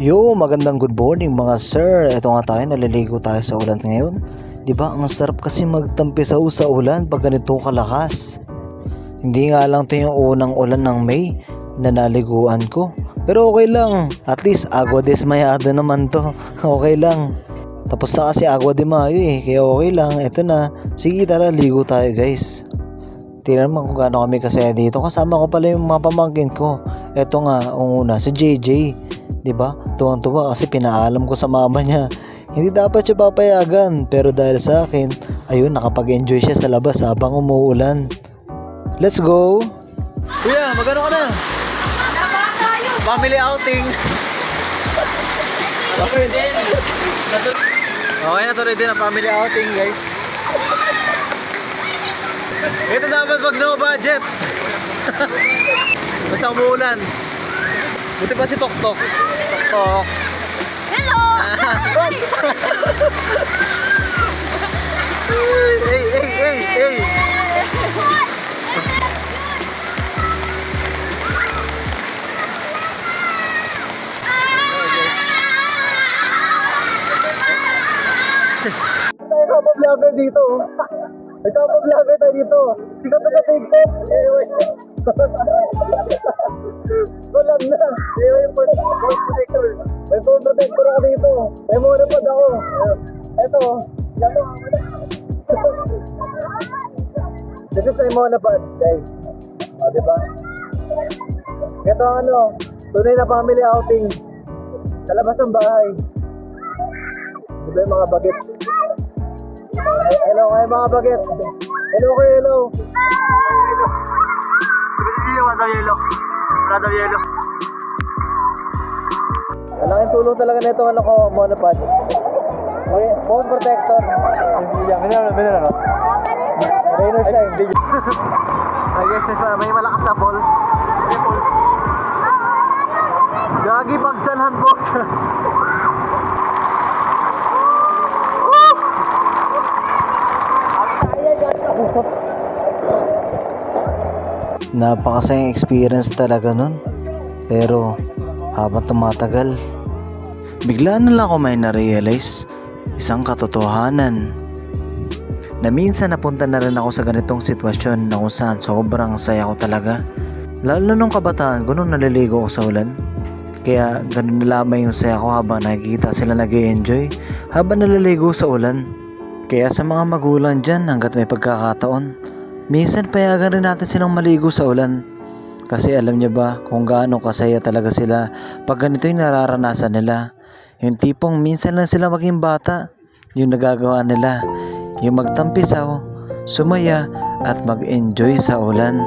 Yo, magandang good morning mga sir. Ito nga tayo, naliligo tayo sa ulan ngayon. 'Di ba? Ang sarap kasi magtampisaw sa ulan pag ganito kalakas. Hindi nga lang 'to yung unang ulan ng May na naliguan ko. Pero okay lang. At least agua desmayado naman 'to. Okay lang. Tapos na kasi agua de mayo kaya okay lang. Ito na. Sige, tara, ligo tayo guys. Tingnan mo kung gaano kami kasaya dito. Kasama ko pala yung mga pamangkin ko. Ito nga, ang una, si JJ. 'Di ba? Tuwang-tuwa kasi pinaalam ko sa mama niya. Hindi dapat siya papayagan, pero dahil sa akin, ayun, nakapag-enjoy siya sa labas habang umuulan. Let's go! Kuya, magano ka na? Family outing. Okay na, tuloy din ang family outing, guys. Ito dapat pag no budget. Basta umuulan. Buti pa si Tok-Tok. Tok-Tok. Hello! Hey! Tayo pa vlogger dito. Ikaw pa vlogger tayo dito. Sikat na sa TikTok. Walang na. Yung phone protector. May phone protector ako dito. May monopod ako. Eto. This is my monopod, guys. O, diba? Ito ano, tunay na family outing. Sa labas ng bahay. Diba yung mga bagit? Hello, mga bagit. Hello. Brother Yellow. Malaking tulong talaga na itong ano ko, monopod. Okay, phone protector. Binala, no? Rainer siya, hindi. I guess may malakas na ball. Gagi pagsanhan, boss. Napakasayang experience talaga nun. Pero habang tumatagal, bigla na lang ako may na-realize isang katotohanan na minsan napunta na rin ako sa ganitong sitwasyon na kung saan sobrang saya ko talaga. Lalo na nung kabataan ko nung naliligo ako sa ulan. Kaya ganun na lamang yung saya ko habang nakikita sila nag-i-enjoy habang naliligo sa ulan. Kaya sa mga magulang dyan, hanggat may pagkakataon, minsan payagan rin natin silang maligo sa ulan. Kasi alam niyo ba kung gaano kasaya talaga sila pag ganito yung nararanasan nila. Yung tipong minsan lang sila maging bata, yung nagagawa nila, yung magtampisaw, sumaya at mag-enjoy sa ulan.